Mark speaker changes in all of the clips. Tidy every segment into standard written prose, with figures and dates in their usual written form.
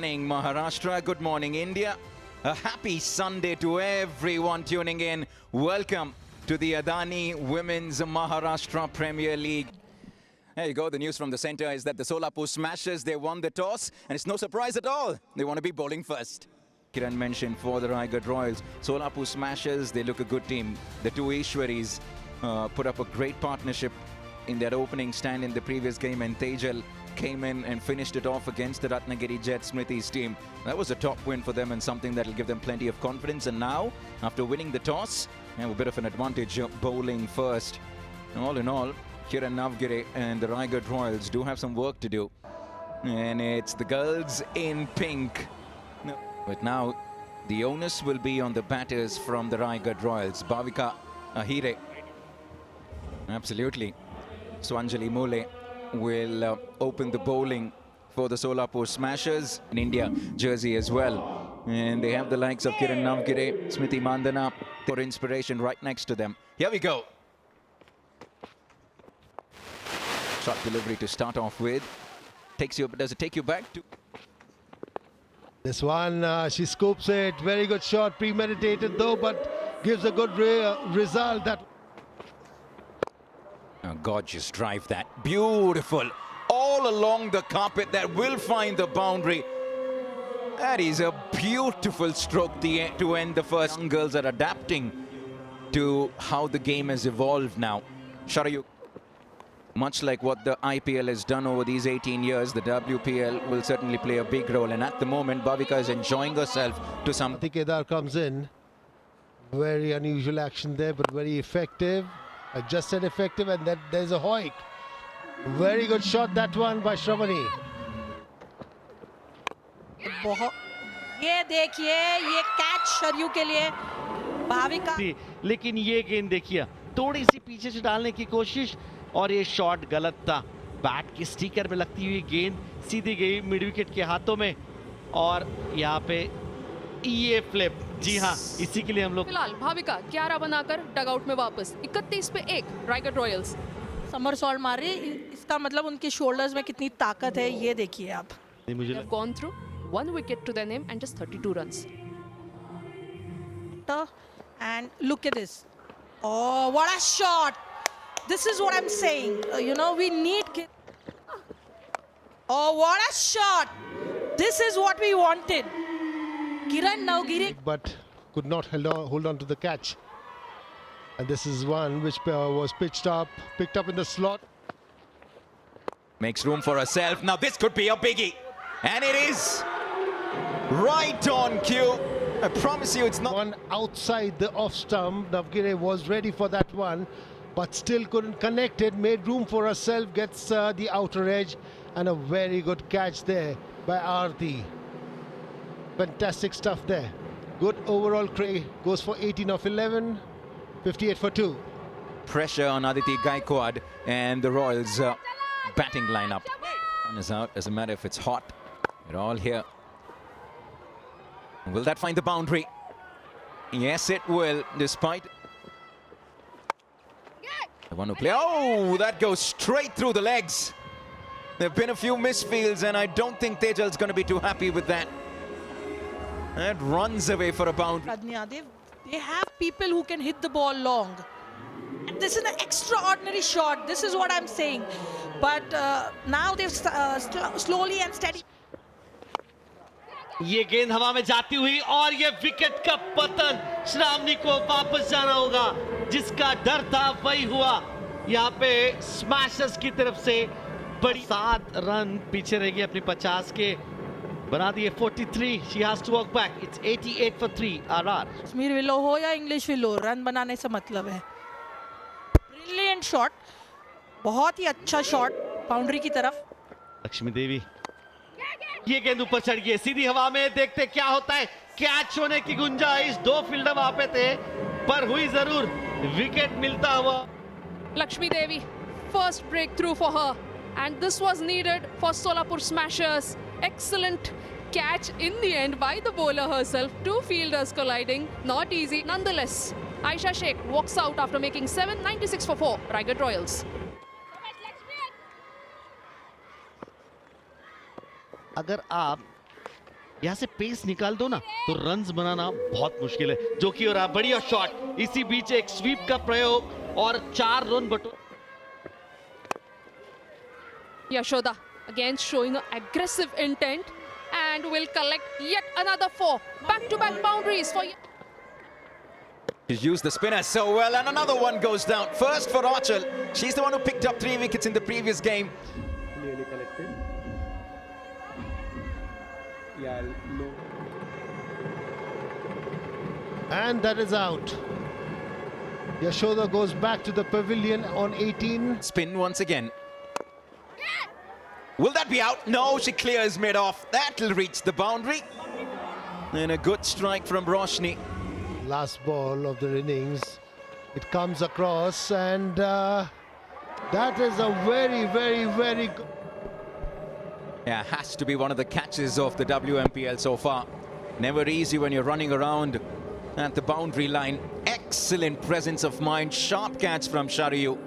Speaker 1: morning, Maharashtra. Good morning, India. A happy Sunday to everyone tuning in. Welcome to the Adani Women's Maharashtra Premier League. There you go. The news from the center is that the Solapur Smashers, they won the toss, and it's no surprise at all. They want to be bowling first. Kiran mentioned for the Raigad Royals, Solapur Smashers, they look a good team. The two Ishwaris put up a great partnership in their opening stand in the previous game, and Tejal came in and finished it off against the Ratnagiri Jet Smriti's team. That was a top win for them and something that will give them plenty of confidence. And now, after winning the toss, they have a bit of an advantage bowling first. All in all, Kiran Navgire and the Raigad Royals do have some work to do. And it's the girls in pink. But now, the onus will be on the batters from the Raigad Royals. Bhavika Ahire. Absolutely. Swanjali Mule will open the bowling for the Solapur Smashers in India jersey as well. And they have the likes of Kiran Navgire, Smriti Mandana for inspiration right next to them. Here we go. Shot delivery to start off with. Does it take you back to...
Speaker 2: This one, she scoops it. Very good shot, premeditated though, but gives a good result. That
Speaker 1: gorgeous drive, that beautiful, all along the carpet that will find the boundary. That is a beautiful stroke to end the first. Young girls are adapting to how the game has evolved now. Sharayu, much like what the IPL has done over these 18 years, the WPL will certainly play a big role. And at the moment, Bhavika is enjoying herself to some...
Speaker 2: Kedar comes in. Very unusual action there, but very effective. I just said effective, and then there's a hoik. Very good shot, that one by Shravani.
Speaker 3: ये देखिए, ये catch Sharayu के लिए भाविका,
Speaker 4: लेकिन ये गेंद देखिए, थोड़ी सी पीछे से डालने की कोशिश और ये शॉट गलत था. बैट की स्टिकर में लगती हुई गेंद सीधी गई मिड विकेट के हाथों में और यहाँ पे ये फ्लिप. जी हाँ, इसी के लिए हम लोग
Speaker 5: फिलहाल भाविका 11 बनाकर डगआउट में वापस. 31 पे 1 राइगड रॉयल्स.
Speaker 3: समर सॉल्ट मार रही. इसका मतलब उनके शोल्डर्स में कितनी ताकत है, ये देखिए आप.
Speaker 5: They have gone through 1 wicket to their name and just 32 runs.
Speaker 3: And look at this. Oh, what a shot! This is what I'm saying. You know, we need... Oh, what a shot! This is what we wanted. Kiran Navgire,
Speaker 2: But could not hold on to the catch. And this is one which was picked up in the slot.
Speaker 1: Makes room for herself. Now this could be a biggie. And it is right on cue. I promise you it's not...
Speaker 2: One outside the off stump. Navgire was ready for that one, but still couldn't connect it. Made room for herself, gets the outer edge, and a very good catch there by Aarti. Fantastic stuff there. Good overall. Cray goes for 18 of 11, 58 for 2.
Speaker 1: Pressure on Aditi Gaikwad and the Royals batting lineup. One is out. Doesn't matter if it's hot. They're all here. Will that find the boundary? Yes, it will, despite the one who play. Oh, that goes straight through the legs. There have been a few misfields, and I don't think Tejal's going to be too happy with that. That runs away for a boundary.
Speaker 3: they have people who can hit the ball long. And this is an extraordinary shot. This is what I'm saying. But now they've slowly and steady.
Speaker 4: ये गेंद हवा में जाती हुई और ये wicket का पतन. श्रावणी को वापस जाना होगा. जिसका डर था वही हुआ. यहाँ पे स्मैशर्स की तरफ से बड़ी 7 रन पीछे रहेगी अपनी 50 के. बना दिए 43. She has to walk back. It's 88 for 3 RR.
Speaker 3: Kashmir willow हो या इंग्लिश विलो, रन बनाने से मतलब है. ब्रिलियंट शॉट, बहुत ही अच्छा शॉट बाउंड्री की तरफ.
Speaker 4: लक्ष्मी देवी, ये गेंद ऊपर चढ़ गई सीधी हवा में. देखते क्या होता है. कैच होने की गुंजाइश. 2 फील्डर वहां पे थे पर हुई जरूर. विकेट मिलता हुआ.
Speaker 5: Lakshmi Devi, first breakthrough for her, and this was needed for Solapur Smashers. Excellent catch in the end by the bowler herself. 2 fielders colliding, not easy. Nonetheless, Aisha Sheikh walks out after making 7, 96 for 4. Raigad Royals.
Speaker 4: अगर आप यहाँ से pace निकाल दो ना तो runs बनाना बहुत मुश्किल है। जो कि हो रहा, बढ़िया शॉट, इसी बीच एक स्वीप का प्रयोग और 4 run बटो।
Speaker 5: Yashoda again showing an aggressive intent and will collect yet another 4 back-to-back boundaries for.
Speaker 1: She's used the spinner so well, and another one goes down. First for Archal. She's the one who picked up 3 wickets in the previous game.
Speaker 6: Clearly collected. Yeah, no.
Speaker 2: And that is out. Yashoda goes back to the pavilion on 18.
Speaker 1: Spin once again. Will that be out? No, she clears mid off. That'll reach the boundary. And a good strike from Roshni.
Speaker 2: Last ball of the innings. It comes across, and that is a very good.
Speaker 1: Yeah, has to be one of the catches of the WMPL so far. Never easy when you're running around at the boundary line. Excellent presence of mind. Sharp catch from Shariyu.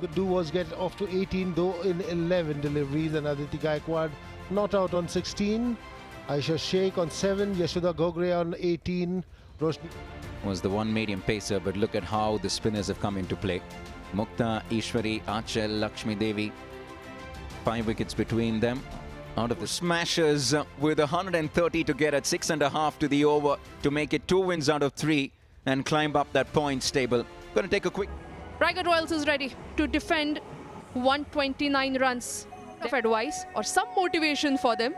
Speaker 2: Could do was get off to 18, though in 11 deliveries, and Aditi Gaikwad not out on 16. Aisha Sheikh on 7, Yashoda Gogre on 18. Roshni
Speaker 1: Was the one medium pacer, but look at how the spinners have come into play. Mukta, Ishwari, Achal, Lakshmi Devi. 5 wickets between them. Out of the smashers with 130 to get at 6.5 to the over to make it 2 wins out of 3 and climb up that points table. Going to take a quick.
Speaker 5: Raigad Royals is ready to defend 129 runs. Of advice or some motivation for them.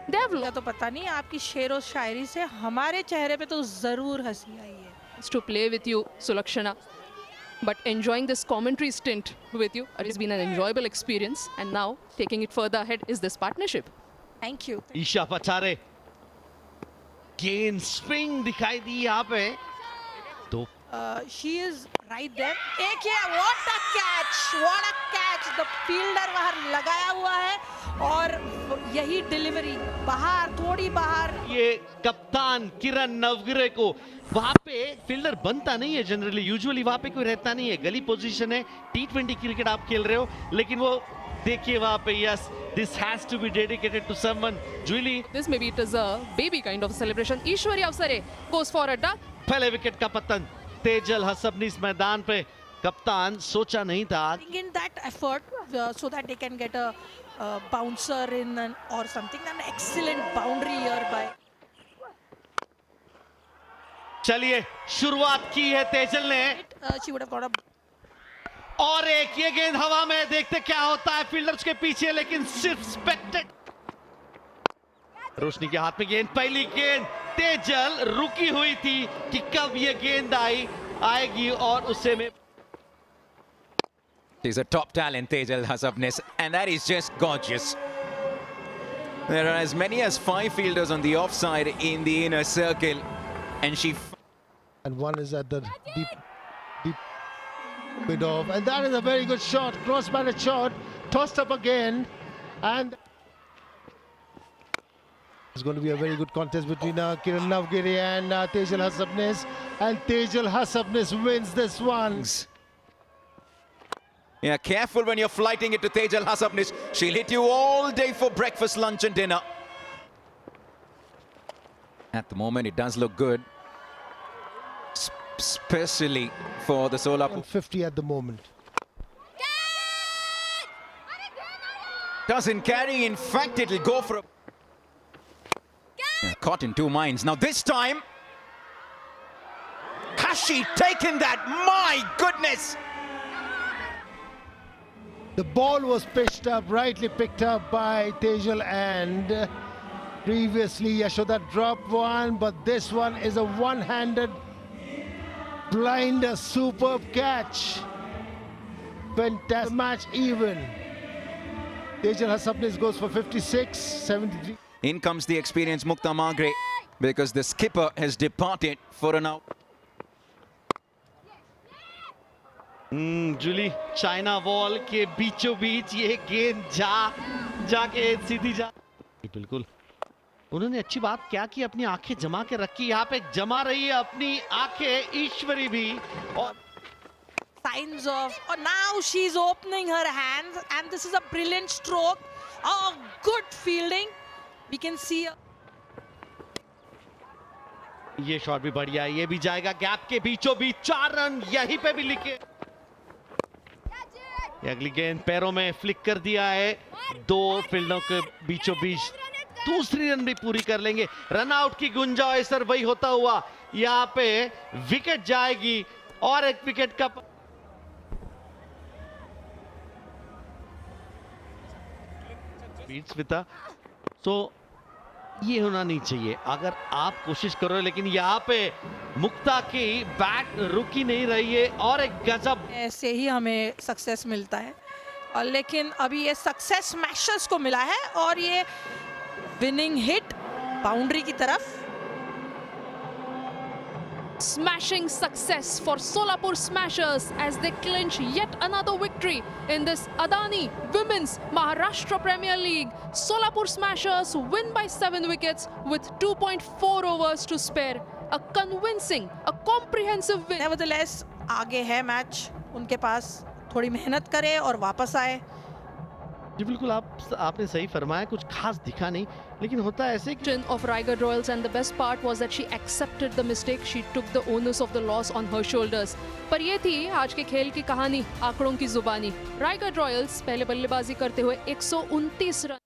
Speaker 5: They have
Speaker 3: तो पता नहीं आपकी शेर और शायरी से हमारे चेहरे पे तो जरूर हंसी आई है.
Speaker 5: lots to play with you, Sulakshana. But enjoying this commentary stint with you, it has been an enjoyable experience. And now, taking it further ahead is this partnership.
Speaker 3: Thank you.
Speaker 4: Isha पचारे, गेंद स्विंग दिखाई दी यहाँ पे. तो
Speaker 3: She is right there. एक ये what a catch! What a catch! The fielder बाहर लगाया हुआ है और यही डिलीवरी बाहर, थोड़ी बाहर.
Speaker 4: ये कप्तान किरण नवगिरे को वहां पे फील्डर बनता नहीं है जनरली, यूजुअली वहां पे कोई रहता नहीं है. गली पोजीशन है, T20 क्रिकेट आप खेल रहे हो, लेकिन वो देखिए वहां पे. Yes, this has to be dedicated to someone. Julie,
Speaker 5: This maybe it is a baby kind of a celebration. Ishwari Avsare goes for a duck.
Speaker 4: पहले विकेट का पतन. तेजल हसबनी इस मैदान पे. कप्तान सोचा नहीं था.
Speaker 3: Putting in that effort so that they can get a bouncer in or something. An excellent boundary here by.
Speaker 4: चलिए, शुरुआत की है तेजल ने.
Speaker 3: She would have got a.
Speaker 4: और एक ये गेंद हवा में, देखते क्या होता है. फील्डर्स के पीछे, लेकिन सिर्फ स्पेक्टेड. रोशनी के हाथ में गेंद. पहली गेंद तेजल रुकी हुई थी कि कब ये गेंद आएगी और उसे में.
Speaker 1: She's a top talent, Tejal Hasabnis, and that is just gorgeous. There are as many as 5 fielders on the offside in the inner circle, and she.
Speaker 2: and one is at the deep mid off, and that is a very good shot, cross-batted shot, tossed up again, and it's going to be a very good contest between Kiran Navgiri and Tejal Hasabnis, and Tejal Hasabnis wins this one.
Speaker 1: Yeah, careful when you're flighting it to Tejal Hasabnis. She'll hit you all day for breakfast, lunch and dinner. At the moment, it does look good. Especially for the Solapur.
Speaker 2: 50 at the moment.
Speaker 1: Doesn't carry, in fact, it'll go for a... Yeah, caught in 2 minds. Now this time, has she taken that? My goodness!
Speaker 2: The ball was pitched up, rightly picked up by Tejal, and previously Yashoda dropped one, but this one is a one-handed blinder, superb catch. Fantastic match even. Tejal Hasabnis goes for 56, 73.
Speaker 1: In comes the experienced Mukta Magre because the skipper has departed for an out.
Speaker 4: Julie, China wall के बीचों बीच ये गेंद जाके सीधी जा. बिल्कुल, उन्होंने अच्छी बात क्या की, अपनी आंखें जमा के रखी. यहाँ पे जमा रही है अपनी आंखें ईश्वरी भी. और
Speaker 3: Signs of. Oh, now she's opening her hands, and this is a brilliant stroke. Oh, good fielding. We can see
Speaker 4: ये शॉट भी बढ़िया, ये भी जाएगा गैप के बीचों बीच, 4 रन यहीं पे भी लिखे। ये अगली गेंद पैरों में फ्लिक कर दिया है, 2 फील्डों के बीचों बीच, दूसरी रन भी पूरी कर लेंगे। रन आउट की गुंजाइश वही होता हुआ यहाँ पे विकेट जाएगी और एक विकेट का स्मिता। तो ये होना नहीं चाहिए अगर आप कोशिश करो, लेकिन यहाँ पे मुक्ता की बैट रुकी नहीं रही है और एक गजब।
Speaker 3: ऐसे ही हमें सक्सेस मिलता है, और लेकिन अभी ये सक्सेस स्मैशर्स को मिला है और ये विनिंग हिट बाउंड्री की तरफ।
Speaker 5: Smashing success for Solapur Smashers as they clinch yet another victory in this Adani Women's Maharashtra Premier League. Solapur Smashers win by 7 wickets with 2.4 overs to spare. A convincing, a comprehensive win.
Speaker 3: Nevertheless, आगे है match उनके पास, थोड़ी मेहनत करे और वापस आए।
Speaker 4: जी बिल्कुल, आपने सही फरमाया, कुछ खास दिखा नहीं, लेकिन होता है ऐसे कि
Speaker 5: Of Raigad Royals, and the best part was that she accepted the mistake. She took the onus of the loss on her shoulders. पर ये थी आज के खेल की कहानी, आंकड़ों की जुबानी। रायगढ़ रॉयल्स पहले बल्लेबाजी करते हुए 129 रन